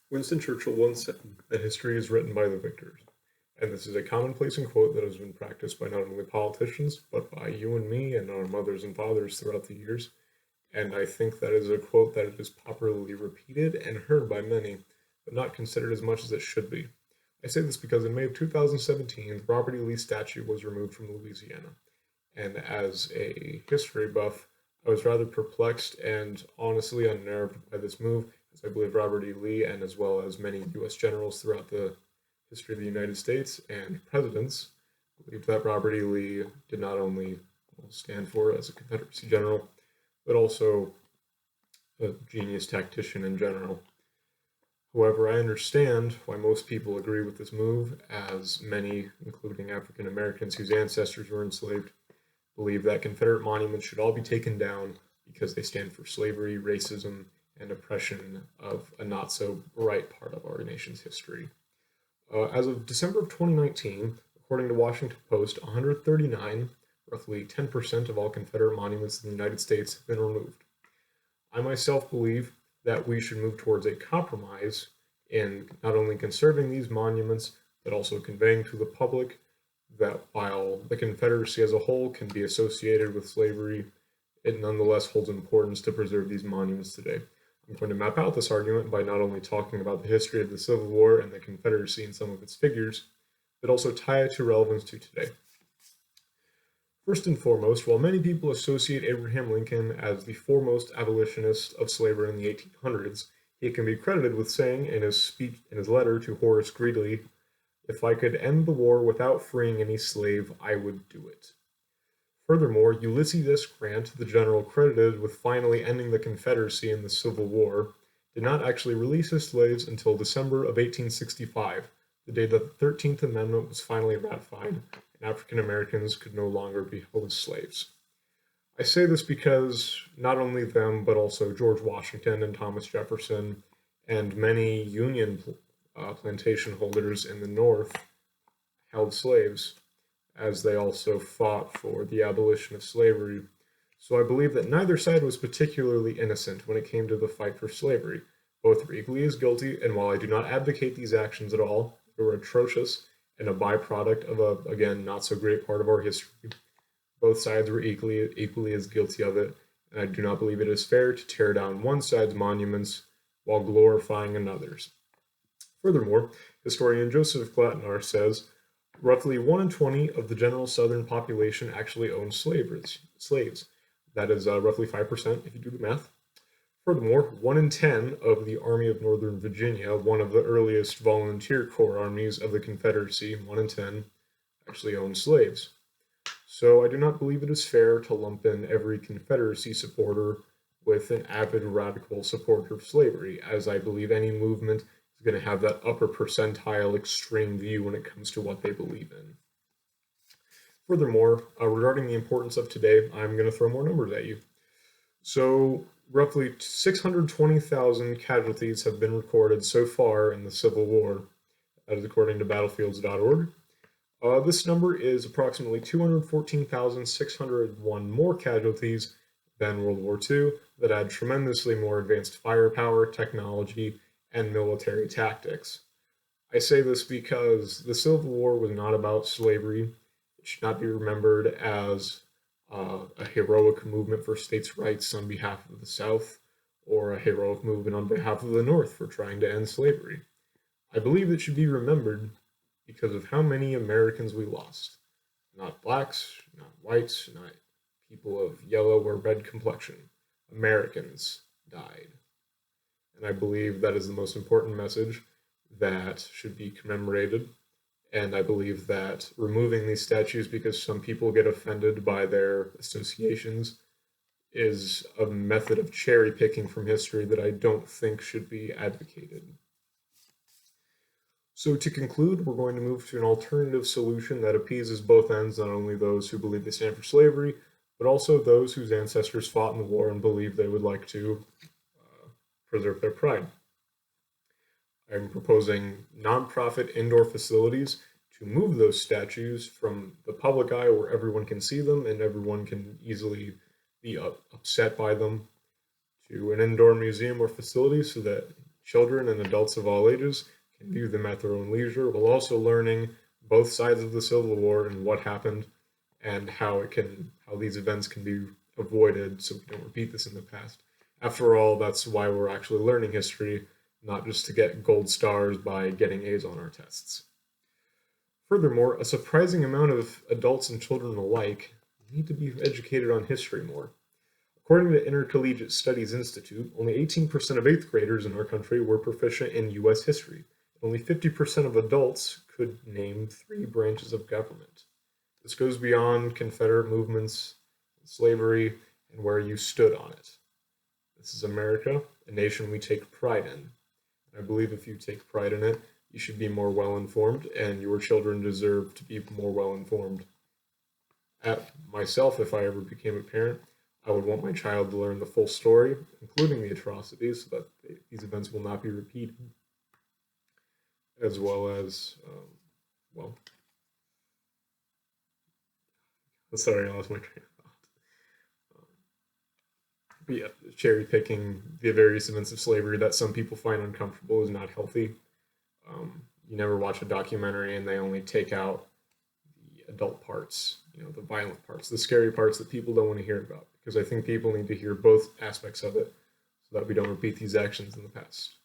Winston Churchill once said that history is written by the victors. And this is a commonplace and quote that has been practiced by not only politicians, but by you and me and our mothers and fathers throughout the years. And I think that is a quote that is popularly repeated and heard by many, but not considered as much as it should be. I say this because in May of 2017, the Robert E. Lee statue was removed from Louisiana. And as a history buff, I was rather perplexed and honestly unnerved by this move, as I believe Robert E. Lee, and as well as many U.S. generals throughout the history of the United States and presidents, believed that Robert E. Lee did not only stand for as a Confederacy general, but also a genius tactician in general. However, I understand why most people agree with this move, as many, including African Americans whose ancestors were enslaved, believe that Confederate monuments should all be taken down because they stand for slavery, racism, and oppression of a not so bright part of our nation's history. As of December of 2019, according to Washington Post, 139, roughly 10% of all Confederate monuments in the United States, have been removed. I myself believe that we should move towards a compromise in not only conserving these monuments, but also conveying to the public that while the Confederacy as a whole can be associated with slavery, it nonetheless holds importance to preserve these monuments today. I'm going to map out this argument by not only talking about the history of the Civil War and the Confederacy and some of its figures, but also tie it to relevance to today. First and foremost, while many people associate Abraham Lincoln as the foremost abolitionist of slavery in the 1800s, he can be credited with saying in his speech in his letter to Horace Greeley, "If I could end the war without freeing any slave, I would do it." Furthermore, Ulysses S. Grant, the general credited with finally ending the Confederacy in the Civil War, did not actually release his slaves until December of 1865, the day that the 13th Amendment was finally ratified and African Americans could no longer be held as slaves. I say this because not only them, but also George Washington and Thomas Jefferson and many Union plantation holders in the North held slaves, as they also fought for the abolition of slavery. So I believe that neither side was particularly innocent when it came to the fight for slavery. Both were equally as guilty, and while I do not advocate these actions at all, they were atrocious and a byproduct of a, again, not so great part of our history. Both sides were equally as guilty of it, and I do not believe it is fair to tear down one side's monuments while glorifying another's. Furthermore, historian Joseph Platnar says, roughly 1 in 20 of the general southern population actually owns slaves. That is roughly 5% if you do the math. Furthermore, 1 in 10 of the Army of Northern Virginia, one of the earliest volunteer corps armies of the Confederacy, 1 in 10, actually owned slaves. So I do not believe it is fair to lump in every Confederacy supporter with an avid radical supporter of slavery, as I believe any movement is going to have that upper percentile extreme view when it comes to what they believe in. Furthermore, regarding the importance of today, I'm going to throw more numbers at you. So, roughly 620,000 casualties have been recorded so far in the Civil War, that is according to battlefields.org. This number is approximately 214,601 more casualties than World War II that had tremendously more advanced firepower, technology, and military tactics. I say this because the Civil War was not about slavery. It should not be remembered as a heroic movement for states' rights on behalf of the South, or a heroic movement on behalf of the North for trying to end slavery. I believe it should be remembered because of how many Americans we lost. Not blacks, not whites, not people of yellow or red complexion. Americans died. And I believe that is the most important message that should be commemorated. And I believe that removing these statues because some people get offended by their associations is a method of cherry picking from history that I don't think should be advocated. So to conclude, we're going to move to an alternative solution that appeases both ends, not only those who believe they stand for slavery, but also those whose ancestors fought in the war and believe they would like to preserve their pride. I'm proposing nonprofit indoor facilities to move those statues from the public eye where everyone can see them and everyone can easily be upset by them to an indoor museum or facility so that children and adults of all ages can view them at their own leisure, while also learning both sides of the Civil War and what happened and how these events can be avoided so we don't repeat this in the past. After all, that's why we're actually learning history, not just to get gold stars by getting A's on our tests. Furthermore, a surprising amount of adults and children alike need to be educated on history more. According to the Intercollegiate Studies Institute, only 18% of 8th graders in our country were proficient in U.S. history. Only 50% of adults could name 3 branches of government. This goes beyond Confederate movements, slavery, and where you stood on it. This is America, a nation we take pride in. I believe if you take pride in it, you should be more well-informed, and your children deserve to be more well-informed. Myself, if I ever became a parent, I would want my child to learn the full story, including the atrocities, so that these events will not be repeated, as well as, sorry, I lost my train of thought. But yeah, cherry picking the various events of slavery that some people find uncomfortable is not healthy. You never watch a documentary and they only take out the adult parts, the violent parts, the scary parts that people don't want to hear about. Because I think people need to hear both aspects of it so that we don't repeat these actions in the past.